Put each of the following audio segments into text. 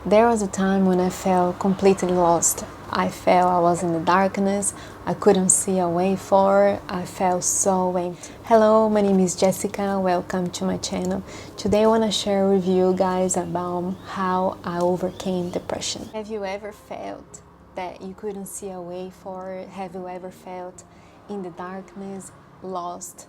There was a time when I felt completely lost. I felt I was in the darkness. I couldn't see a way forward. I felt so empty. Hello, my name is Jessica. Welcome to my channel. Today I want to share with you guys about how I overcame depression. Have you ever felt that you couldn't see a way forward? Have you ever felt in the darkness, lost?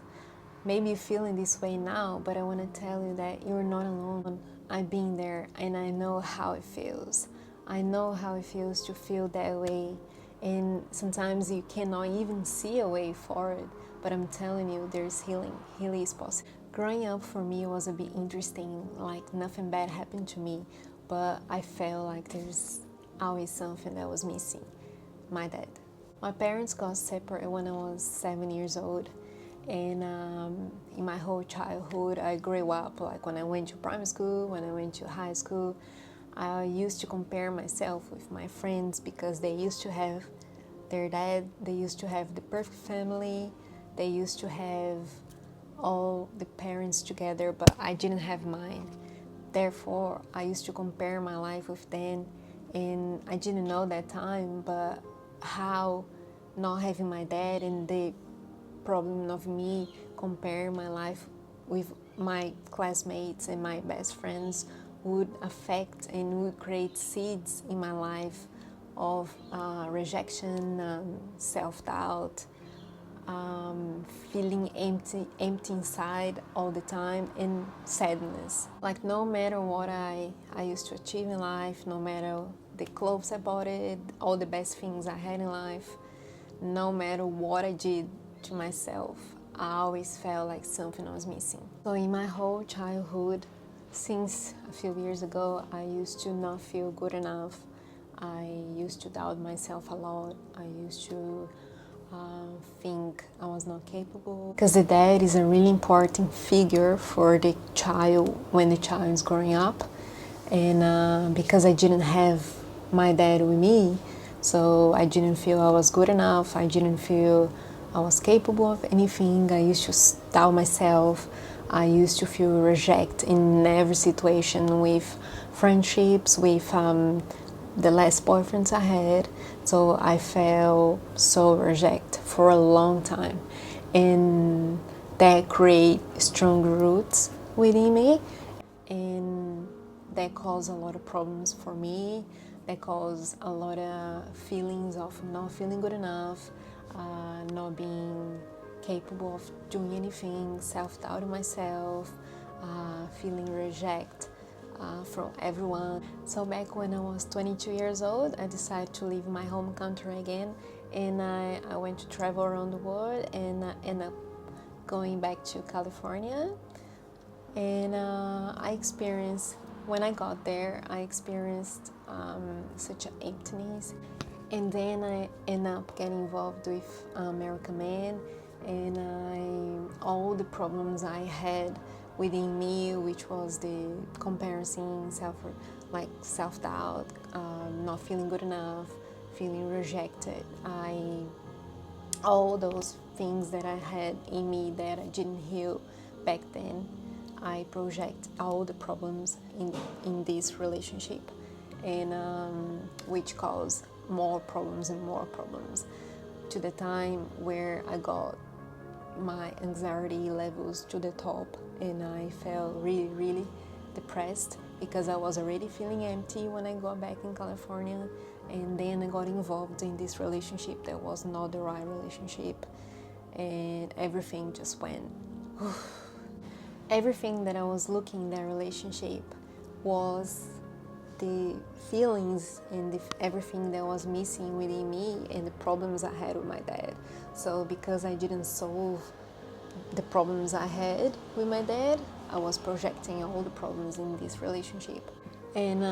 Maybe you're feeling this way now, but I want to tell you that you're not alone. I've been there and I know how it feels. I know how it feels to feel that way. And sometimes you cannot even see a way forward, but I'm telling you, there's healing. Healing is possible. Growing up for me was a bit interesting, like nothing bad happened to me, but I felt like there's always something that was missing. My dad. My parents got separated when I was 7 years old. And in my whole childhood, I grew up, like when I went to primary school, when I went to high school, I used to compare myself with my friends because they used to have their dad, they used to have the perfect family, they used to have all the parents together, but I didn't have mine. Therefore, I used to compare my life with them, and I didn't know that time, but how not having my dad and the problem of me comparing my life with my classmates and my best friends would affect and would create seeds in my life of rejection, self-doubt, feeling empty inside all the time, and sadness. Like no matter what I used to achieve in life, no matter the clothes I bought, all the best things I had in life, no matter what I did to myself, I always felt like something was missing. So in my whole childhood, since a few years ago, I used to not feel good enough. I used to doubt myself a lot. I used to think I was not capable. Because the dad is a really important figure for the child when the child is growing up. And because I didn't have my dad with me, so I didn't feel I was good enough. I didn't feel I was capable of anything. I used to doubt myself. I used to feel rejected in every situation, with friendships, with the last boyfriends I had. So I felt so rejected for a long time, and that create strong roots within me, and that caused a lot of problems for me. That caused a lot of feelings of not feeling good enough, not being capable of doing anything, self-doubting myself, feeling reject from everyone. So back when I was 22 years old, I decided to leave my home country again, and I went to travel around the world, and ended up going back to California. And when I got there, I experienced such an emptiness. And then I ended up getting involved with American Man, and all the problems I had within me, which was the comparison, self-doubt, not feeling good enough, feeling rejected. All those things that I had in me that I didn't heal back then, I project all the problems in this relationship, and which caused more problems and more problems, to the time where I got my anxiety levels to the top, and I felt really, really depressed because I was already feeling empty when I got back in California. And then I got involved in this relationship that was not the right relationship, and everything just went. Everything that I was looking in that relationship was the feelings and everything that was missing within me, and the problems I had with my dad. So because I didn't solve the problems I had with my dad, I was projecting all the problems in this relationship. And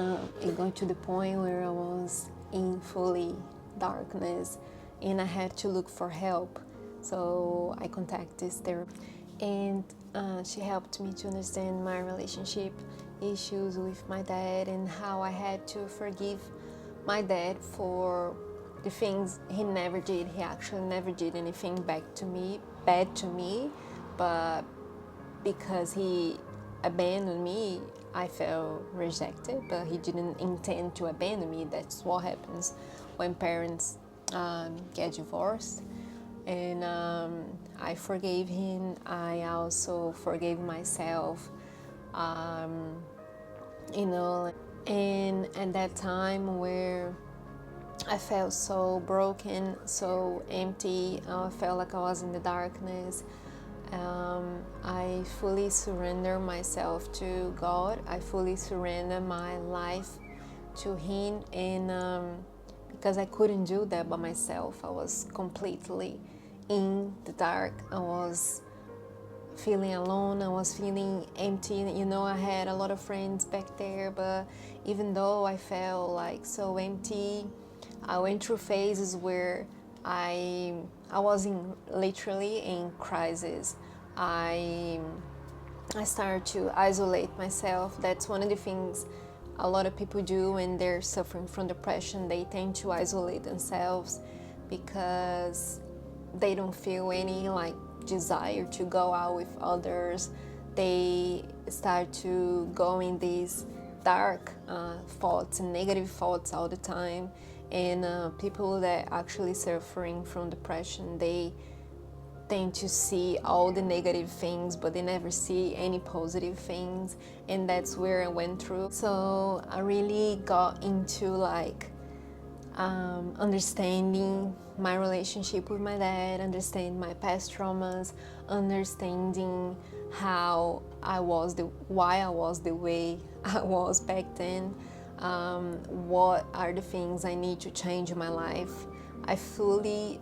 it got to the point where I was in fully darkness, and I had to look for help. So I contacted this therapist, and she helped me to understand my relationship issues with my dad, and how I had to forgive my dad for the things he never did. He actually never did anything bad to me, but because he abandoned me, I felt rejected, but he didn't intend to abandon me. That's what happens when parents get divorced. And I forgave him. I also forgave myself. Um, you know, and at that time where I felt so broken, so empty, I felt like I was in the darkness. I fully surrender myself to God. I fully surrender my life to Him, and because I couldn't do that by myself, I was completely in the dark. I was feeling alone, I was feeling empty. I had a lot of friends back there, but even though I felt like so empty, I went through phases where I was literally in crisis. I I started to isolate myself. That's one of the things a lot of people do when they're suffering from depression. They tend to isolate themselves because they don't feel any like desire to go out with others. They start to go in these dark thoughts and negative thoughts all the time. And people that actually suffering from depression, they tend to see all the negative things, but they never see any positive things. And that's where I went through. So I really got into like understanding my relationship with my dad, understanding my past traumas, understanding why I was the way I was back then, what are the things I need to change in my life. I fully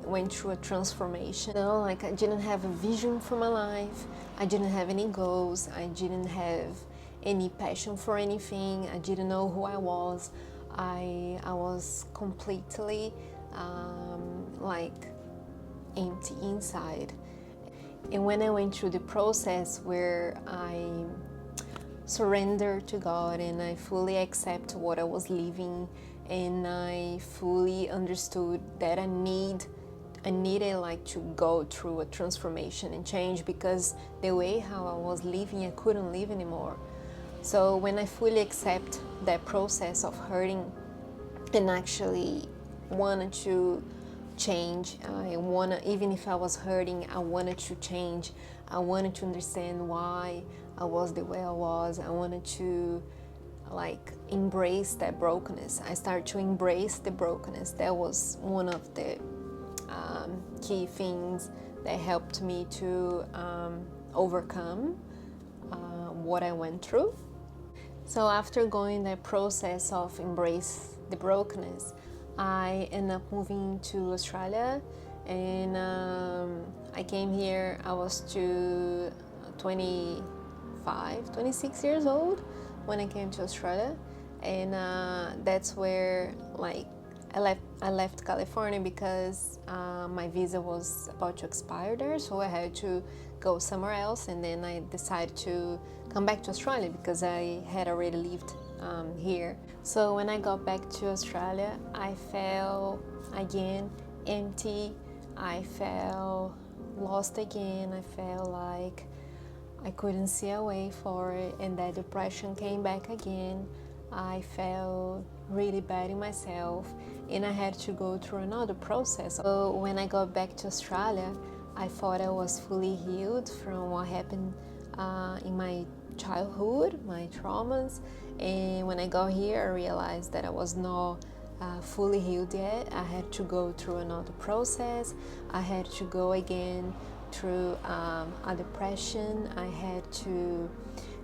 went through a transformation. Like I didn't have a vision for my life. I didn't have any goals. I didn't have any passion for anything. I didn't know who I was. I was completely like empty inside. And when I went through the process where I surrendered to God and I fully accept what I was living, and I fully understood that I needed like to go through a transformation and change, because the way how I was living, I couldn't live anymore. So when I fully accept that process of hurting and actually wanted to change, even if I was hurting, I wanted to change. I wanted to understand why I was the way I was. I wanted to like embrace that brokenness. I started to embrace the brokenness. That was one of the key things that helped me to overcome what I went through. So after going that process of embrace the brokenness, I ended up moving to Australia, and I came here. I was 26 years old when I came to Australia, and that's where like I left California because my visa was about to expire there, so I had to go somewhere else. And then I decided to come back to Australia because I had already lived here. So when I got back to Australia, I felt again empty. I felt lost again. I felt like I couldn't see a way for it, and that depression came back again. I felt really bad in myself, and I had to go through another process. So when I got back to Australia, I thought I was fully healed from what happened in my childhood, my traumas. And when I got here, I realized that I was not fully healed yet. I had to go through another process. I had to go again through a depression. I had to,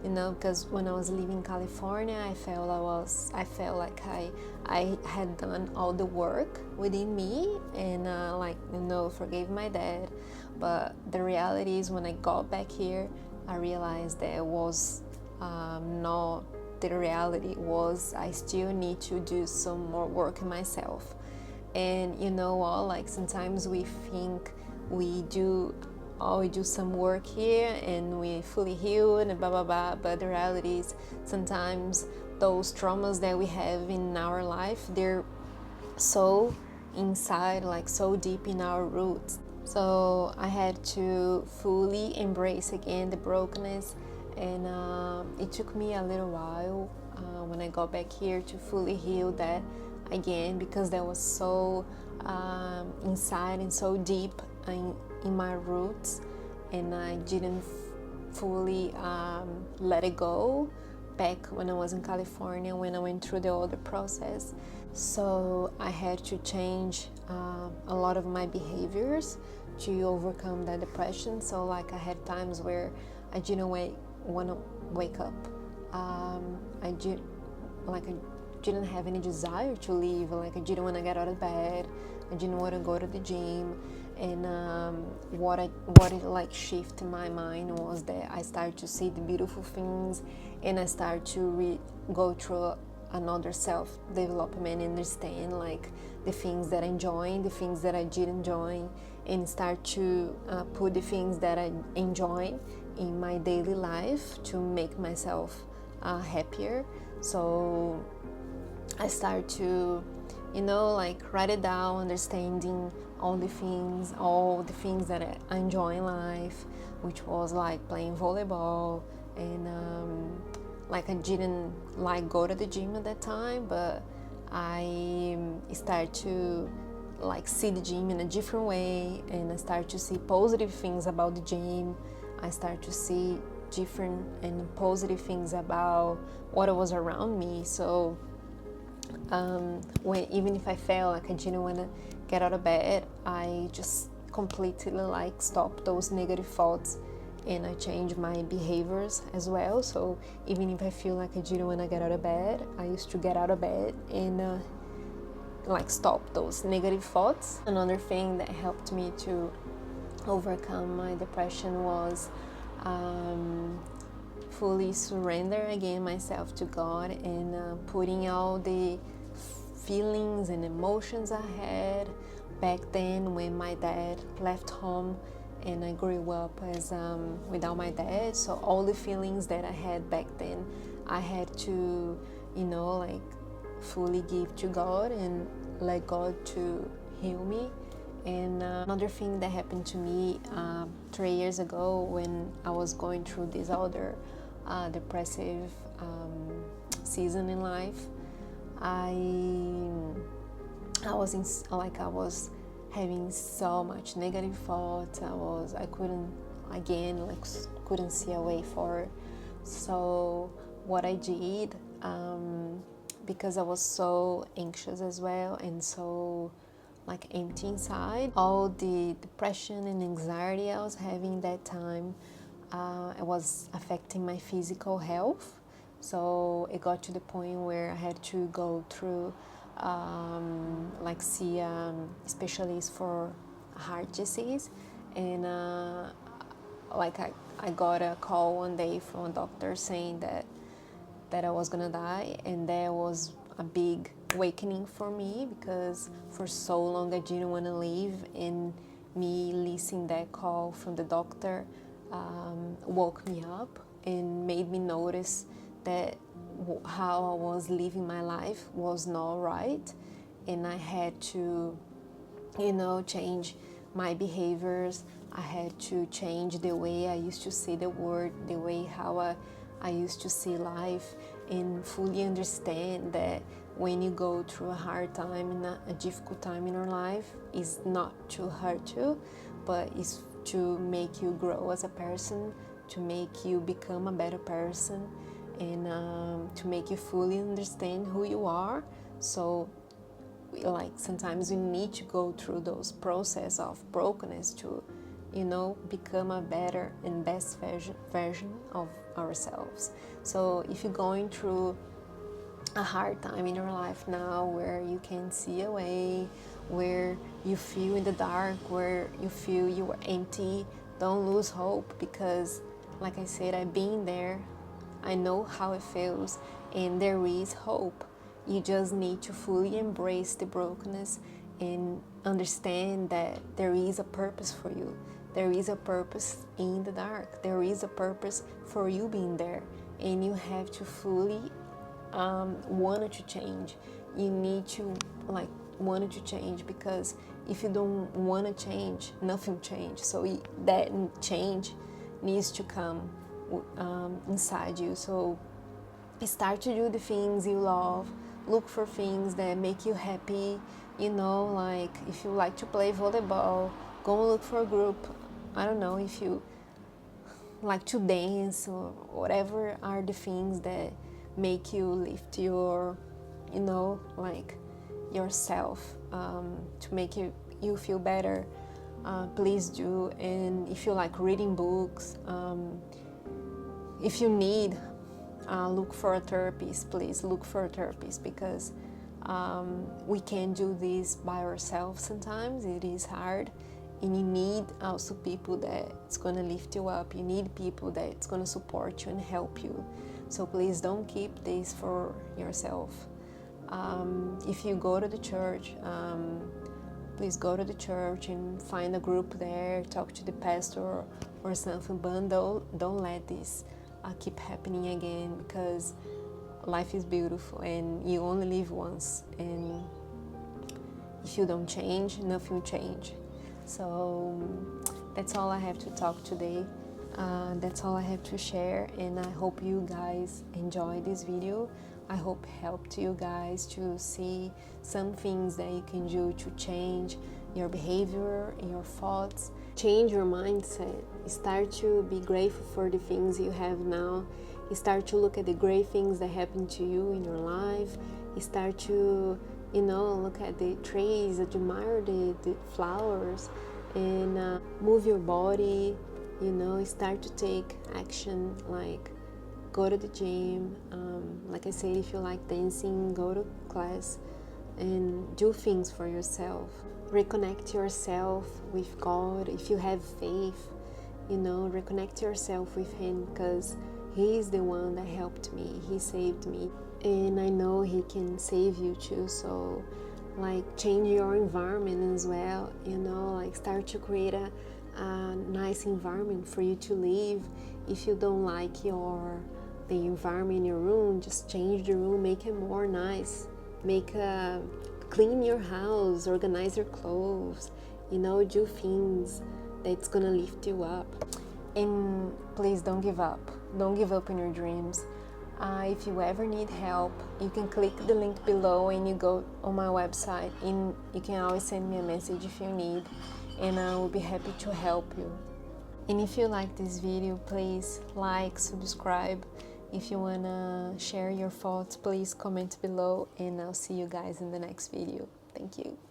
because when I was living in California, I felt like I had done all the work within me, and forgave my dad. But the reality is, when I got back here, I realized that it was not the reality. Was I still need to do some more work in myself. And like sometimes we think we do some work here and we fully healed and blah blah blah, but the reality is sometimes those traumas that we have in our life, they're so inside, like so deep in our roots. So I had to fully embrace again the brokenness And it took me a little while when I got back here to fully heal that again, because that was so inside and so deep in my roots, and I didn't fully let it go back when I was in California, when I went through the older process. So I had to change a lot of my behaviors to overcome that depression. So like I had times where I didn't want to wake up. I didn't have any desire to leave. Like I didn't want to get out of bed. I didn't want to go to the gym. And what it like shift in my mind was that I started to see the beautiful things, and I started to go through another self-development and understand like the things that I enjoy, the things that I didn't enjoy, and start to put the things that I enjoy in my daily life to make myself happier. So I started to, like write it down, understanding all the things that I enjoy in life, which was like playing volleyball, and like I didn't like go to the gym at that time, but I started to like see the gym in a different way, and I started to see positive things about the gym. I started to see different and positive things about what was around me. So even if I felt like I didn't want to get out of bed, I just completely like stopped those negative thoughts, and I changed my behaviors as well. So even if I feel like I didn't want to get out of bed, I used to get out of bed and like stop those negative thoughts. Another thing that helped me to overcome my depression was fully surrender again myself to God, and putting all the feelings and emotions I had back then when my dad left home and I grew up as without my dad. So all the feelings that I had back then, I had to, like fully give to God and let God to heal me. And another thing that happened to me 3 years ago when I was going through this other depressive season in life, I was having so much negative thoughts. I couldn't see a way forward. So what I did, because I was so anxious as well and so like empty inside, all the depression and anxiety I was having that time, it was affecting my physical health. So it got to the point where I had to go through see a specialist for heart disease. And I got a call one day from a doctor saying that I was gonna die, and that was a big awakening for me, because for so long I didn't want to leave, and me listening that call from the doctor woke me up and made me notice that how I was living my life was not right, and I had to change my behaviors. I had to change the way I used to see the world, the way how I used to see life, and fully understand that when you go through a hard time and a difficult time in your life, it's not to hurt you, but it's to make you grow as a person, to make you become a better person, and to make you fully understand who you are. So like sometimes we need to go through those process of brokenness to become a better and best version of ourselves. So if you're going through a hard time in your life now, where you can see a way, where you feel in the dark, where you feel you are empty, don't lose hope, because like I said, I've been there. I know how it feels, and there is hope. You just need to fully embrace the brokenness and understand that there is a purpose for you. There is a purpose in the dark. There is a purpose for you being there, and you have to fully want to change. You need to want to change, because if you don't want to change, nothing changes. So that change needs to come inside you. So start to do the things you love, look for things that make you happy, you know, like if you like to play volleyball, go and look for a group. I don't know, if you like to dance or whatever are the things that make you lift your, you know, like yourself, to make you feel better. Please do. And if you like reading books, if you need, look for a therapist. Please look for a therapist, because we can't do this by ourselves. Sometimes it is hard, and you need also people that's going to lift you up. You need people that's going to support you and help you. So please don't keep this for yourself. If you go to the church, please go to the church and find a group there, talk to the pastor or something, but don't let this keep happening again, because life is beautiful and you only live once, and if you don't change, nothing will change. So that's all I have to talk today. That's all I have to share, and I hope you guys enjoy this video. I hope it helped you guys to see some things that you can do to change your behavior and your thoughts. Change your mindset. Start to be grateful for the things you have now. Start to look at the great things that happen to you in your life. Start to, you know, look at the trees, admire the flowers, and move your body, you know, start to take action, like go to the gym. Like I said, if you like dancing, go to class and do things for yourself. Reconnect yourself with God. If you have faith, you know, reconnect yourself with Him, because He is the one that helped me. He saved me, and I know He can save you too. So like change your environment as well, you know, like start to create a nice environment for you to live. If you don't like the environment in your room, just change the room, make it more nice, clean your house, organize your clothes, you know, do things that's gonna lift you up. And please don't give up on your dreams. If you ever need help, you can click the link below and you go on my website, and you can always send me a message if you need, and I will be happy to help you. And if you like this video, please like, subscribe. If you wanna share your thoughts, please comment below, and I'll see you guys in the next video. Thank you.